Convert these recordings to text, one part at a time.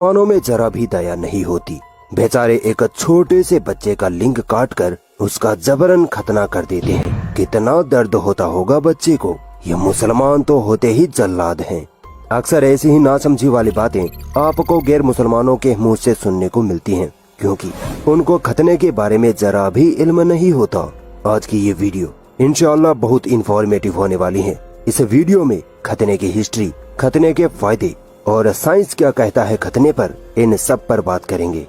मानों में जरा भी दया नहीं होती। बेचारे एक छोटे से बच्चे का लिंग काटकर उसका जबरन खतना कर देते हैं। कितना दर्द होता होगा बच्चे को। ये मुसलमान तो होते ही जल्लाद हैं। अक्सर ऐसी ही नासमझी वाली बातें आपको गैर मुसलमानों के मुंह से सुनने को मिलती हैं, क्योंकि उनको खतने के बारे में जरा भी इल्म नहीं होता। आज की ये वीडियो इंशाअल्लाह बहुत इंफॉर्मेटिव होने वाली है। इस वीडियो में खतने की हिस्ट्री, खतने के फायदे और साइंस क्या कहता है खतने पर, इन सब पर बात करेंगे।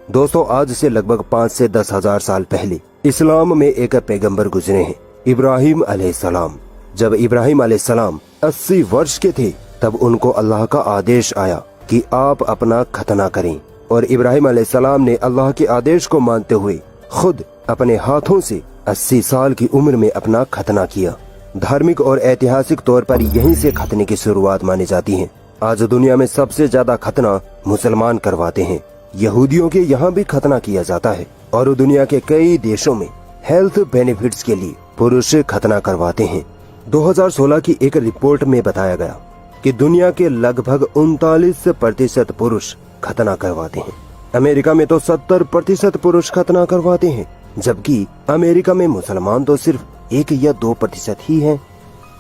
दोस्तों, आज से लगभग 5 से 10 हजार साल पहले इस्लाम में एक पैगंबर गुजरे हैं, इब्राहिम अलैहिस्सलाम। जब इब्राहिम अलैहिस्सलाम 80 वर्ष के थे तब उनको अल्लाह का आदेश आया कि आप अपना खतना करें, और इब्राहिम अलैहिस्सलाम ने अल्लाह के आदेश को मानते हुए खुद अपने हाथों से 80 साल की उम्र में अपना खतना किया। धार्मिक और ऐतिहासिक तौर पर यहीं से खतने की शुरुआत मानी जाती है। आज दुनिया में सबसे ज्यादा खतना मुसलमान करवाते हैं। यहूदियों के यहाँ भी खतना किया जाता है और दुनिया के कई देशों में हेल्थ बेनिफिट्स के लिए पुरुष खतना करवाते हैं। 2016 की एक रिपोर्ट में बताया गया कि दुनिया के लगभग 39% पुरुष खतना करवाते हैं। अमेरिका में तो 70% पुरुष खतना करवाते हैं, जबकि अमेरिका में मुसलमान तो सिर्फ 1 या 2% ही हैं।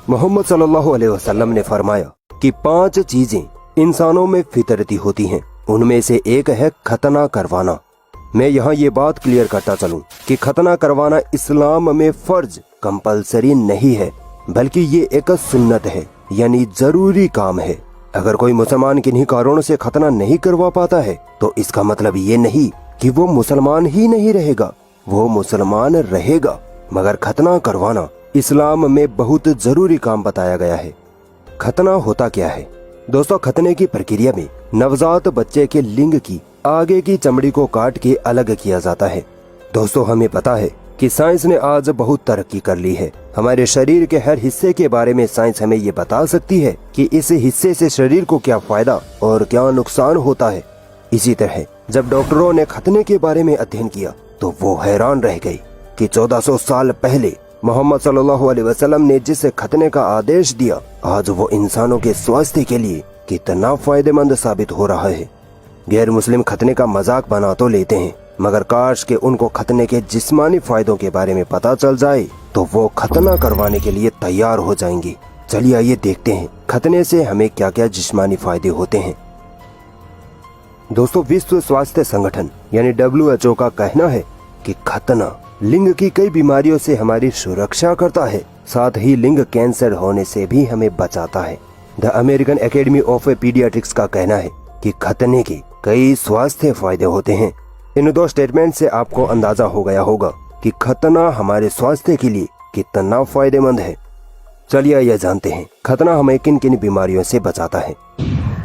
मोहम्मद सल्लल्लाहु अलैहि वसल्लम ने फरमाया कि 5 चीजें इंसानों में फितरती होती हैं, उनमें से एक है खतना करवाना। मैं यहाँ ये बात क्लियर करता चलूं कि खतना करवाना इस्लाम में फर्ज कंपलसरी नहीं है, बल्कि ये एक सुन्नत है, यानी जरूरी काम है। अगर कोई मुसलमान किन्हीं कारणों से खतना नहीं करवा पाता है तो इसका मतलब ये नहीं कि वो मुसलमान ही नहीं रहेगा, वो मुसलमान रहेगा, मगर खतना करवाना इस्लाम में बहुत जरूरी काम बताया गया है। खतना होता क्या है? दोस्तों, खतने की प्रक्रिया में नवजात बच्चे के लिंग की आगे की चमड़ी को काट के अलग किया जाता है। दोस्तों, हमें पता है कि साइंस ने आज बहुत तरक्की कर ली है। हमारे शरीर के हर हिस्से के बारे में साइंस हमें ये बता सकती है कि इस हिस्से से शरीर को क्या फायदा और क्या नुकसान होता है। इसी तरह जब डॉक्टरों ने खतने के बारे में अध्ययन किया तो वो हैरान रह गए कि 1400 साल पहले मोहम्मद सल्लल्लाहु अलैहि वसल्लम ने जिस खतने का आदेश दिया, आज वो इंसानों के स्वास्थ्य के लिए कितना फायदेमंद साबित हो रहा है। गैर मुस्लिम खतने का मजाक बना तो लेते हैं, मगर काश के उनको खतने के जिस्मानी फायदों के बारे में पता चल जाए तो वो खतना करवाने के लिए तैयार हो जाएंगे। चलिए आइए देखते हैं खतने से हमें क्या क्या जिस्मानी फायदे होते हैं। दोस्तों, विश्व स्वास्थ्य संगठन यानी WHO का कहना है कि खतना लिंग की कई बीमारियों से हमारी सुरक्षा करता है, साथ ही लिंग कैंसर होने से भी हमें बचाता है। The American academy of paediatrics का कहना है कि खतने के कई स्वास्थ्य फायदे होते हैं। इन 2 स्टेटमेंट से आपको अंदाजा हो गया होगा कि खतना हमारे स्वास्थ्य के लिए कितना फायदेमंद है। चलिए यह जानते हैं खतना हमें किन किन बीमारियों से बचाता है।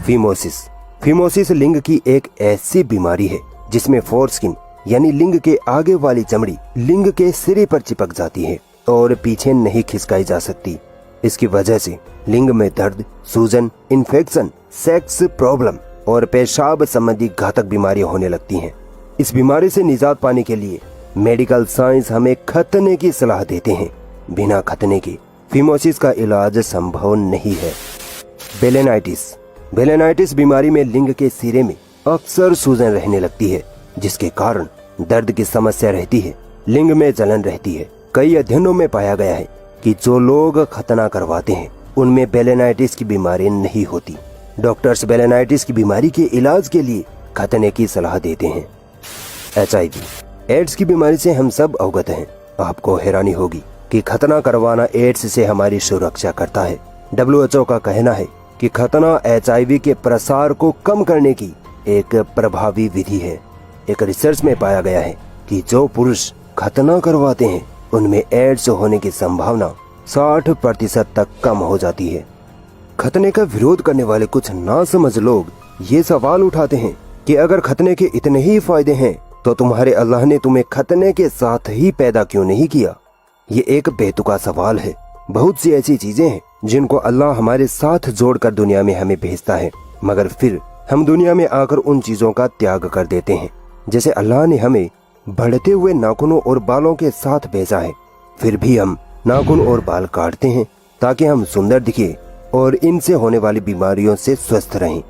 फीमोसिस। फीमोसिस लिंग की एक ऐसी बीमारी है जिसमें फोरस्किन यानी लिंग के आगे वाली चमड़ी लिंग के सिरे पर चिपक जाती है और पीछे नहीं खिसकाई जा सकती। इसकी वजह से लिंग में दर्द, सूजन, इन्फेक्शन, सेक्स प्रॉब्लम और पेशाब संबंधी घातक बीमारियां होने लगती हैं। इस बीमारी से निजात पाने के लिए मेडिकल साइंस हमें खतने की सलाह देते हैं। बिना खतने के फीमोसिस का इलाज संभव नहीं है। बेलेनाइटिस। बेलेनाइटिस बीमारी में लिंग के सिरे में अक्सर सूजन रहने लगती है, जिसके कारण दर्द की समस्या रहती है, लिंग में जलन रहती है। कई अध्ययनों में पाया गया है कि जो लोग खतना करवाते हैं उनमें बेलेनाइटिस की बीमारी नहीं होती। डॉक्टर्स बेलेनाइटिस की बीमारी के इलाज के लिए खतने की सलाह देते हैं। HIV एड्स की बीमारी से हम सब अवगत हैं। आपको हैरानी होगी कि खतना करवाना एड्स से हमारी सुरक्षा करता है। WHO का कहना है कि खतना HIV के प्रसार को कम करने की एक प्रभावी विधि है। एक रिसर्च में पाया गया है कि जो पुरुष खतना करवाते हैं उनमें एड्स होने की संभावना 60% तक कम हो जाती है। खतने का विरोध करने वाले कुछ नासमझ लोग ये सवाल उठाते हैं कि अगर खतने के इतने ही फायदे हैं तो तुम्हारे अल्लाह ने तुम्हें खतने के साथ ही पैदा क्यों नहीं किया? ये एक बेतुका सवाल है। बहुत सी ऐसी चीजें हैं जिनको अल्लाह हमारे साथ जोड़कर दुनिया में हमें भेजता है, मगर फिर हम दुनिया में आकर उन चीजों का त्याग कर देते हैं। जैसे अल्लाह ने हमें बढ़ते हुए नाखूनों और बालों के साथ भेजा है, फिर भी हम नाखून और बाल काटते हैं ताकि हम सुंदर दिखे और इनसे होने वाली बीमारियों से स्वस्थ रहें।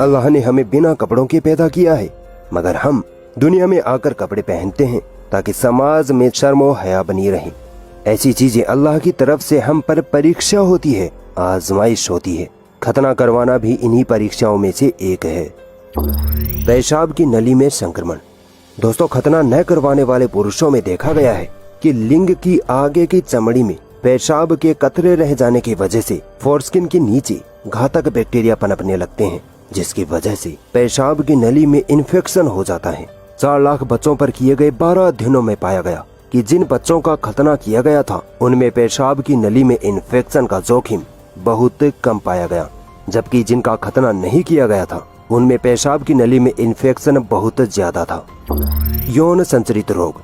अल्लाह ने हमें बिना कपड़ों के पैदा किया है, मगर हम दुनिया में आकर कपड़े पहनते हैं ताकि समाज में शर्म व हया बनी रहे। ऐसी चीजें अल्लाह की तरफ से हम पर परीक्षा होती है, आजमाइश होती है। खतना करवाना भी इन्हीं परीक्षाओं में से एक है। पेशाब की नली में संक्रमण। दोस्तों, खतना न करवाने वाले पुरुषों में देखा गया है कि लिंग की आगे की चमड़ी में पेशाब के कतरे रह जाने की वजह से फोरस्किन के नीचे घातक बैक्टीरिया पनपने लगते हैं, जिसकी वजह से पेशाब की नली में इन्फेक्शन हो जाता है। 4 लाख बच्चों पर किए गए 12 अध्ययनों में पाया गया कि जिन बच्चों का खतना किया गया था उनमें पेशाब की नली में इन्फेक्शन का जोखिम बहुत कम पाया गया, जबकि जिनका खतना नहीं किया गया था उनमें पेशाब की नली में इन्फेक्शन बहुत ज्यादा था। यौन संचरित रोग।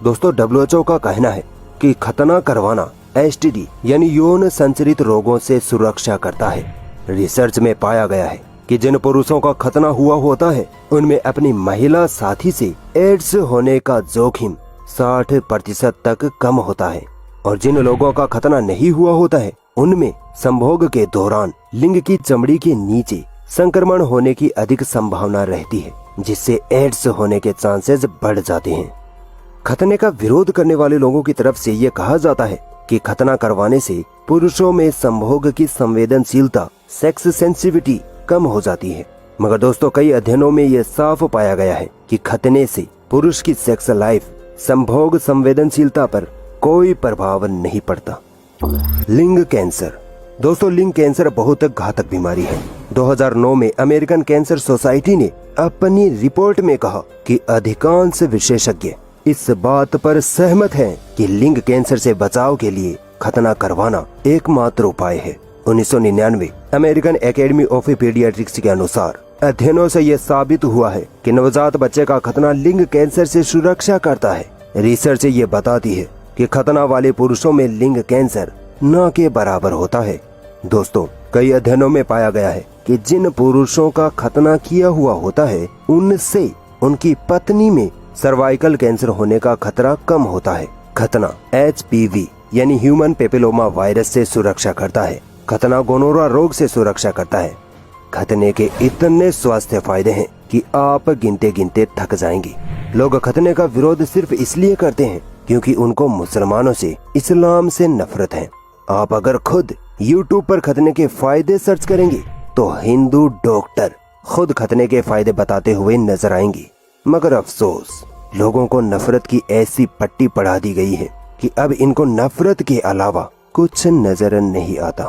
दोस्तों, WHO का कहना है कि खतना करवाना STD यानी यौन संचरित रोगों से सुरक्षा करता है। रिसर्च में पाया गया है कि जिन पुरुषों का खतना हुआ होता है उनमें अपनी महिला साथी से एड्स होने का जोखिम 60% तक कम होता है, और जिन लोगों का खतना नहीं हुआ होता है उनमें संभोग के दौरान लिंग की चमड़ी के नीचे संक्रमण होने की अधिक संभावना रहती है, जिससे एड्स होने के चांसेस बढ़ जाते हैं। खतने का विरोध करने वाले लोगों की तरफ से ये कहा जाता है कि खतना करवाने से पुरुषों में संभोग की संवेदनशीलता, सेक्स सेंसिटिविटी कम हो जाती है। मगर दोस्तों, कई अध्ययनों में ये साफ पाया गया है कि खतने से पुरुष की सेक्स लाइफ, संभोग संवेदनशीलता पर कोई प्रभाव नहीं पड़ता। लिंग कैंसर। दोस्तों, लिंग कैंसर बहुत घातक बीमारी है। 2009 में अमेरिकन कैंसर सोसाइटी ने अपनी रिपोर्ट में कहा कि अधिकांश विशेषज्ञ इस बात पर सहमत हैं कि लिंग कैंसर से बचाव के लिए खतना करवाना एकमात्र उपाय है। 1999 अमेरिकन एकेडमी ऑफ पीडियाट्रिक्स के अनुसार अध्ययनों से यह साबित हुआ है कि नवजात बच्चे का खतना लिंग कैंसर से सुरक्षा करता है। रिसर्च ये बताती है कि खतना वाले पुरुषों में लिंग कैंसर न के बराबर होता है। दोस्तों, कई अध्ययनों में पाया गया है कि जिन पुरुषों का खतना किया हुआ होता है उनसे उनकी पत्नी में सर्वाइकल कैंसर होने का खतरा कम होता है। खतना HPV यानी ह्यूमन पेपिलोमा वायरस से सुरक्षा करता है। खतना गोनोरा रोग से सुरक्षा करता है। खतने के इतने स्वास्थ्य फायदे हैं कि आप गिनते गिनते थक जाएंगे। लोग खतने का विरोध सिर्फ इसलिए करते हैं क्योंकि उनको मुसलमानों से, इस्लाम से नफरत है। आप अगर खुद YouTube पर खतने के फायदे सर्च करेंगे तो हिंदू डॉक्टर खुद खतने के फायदे बताते हुए नजर आएंगे। मगर अफसोस, लोगों को नफरत की ऐसी पट्टी पढ़ा दी गई है कि अब इनको नफरत के अलावा कुछ नजर नहीं आता।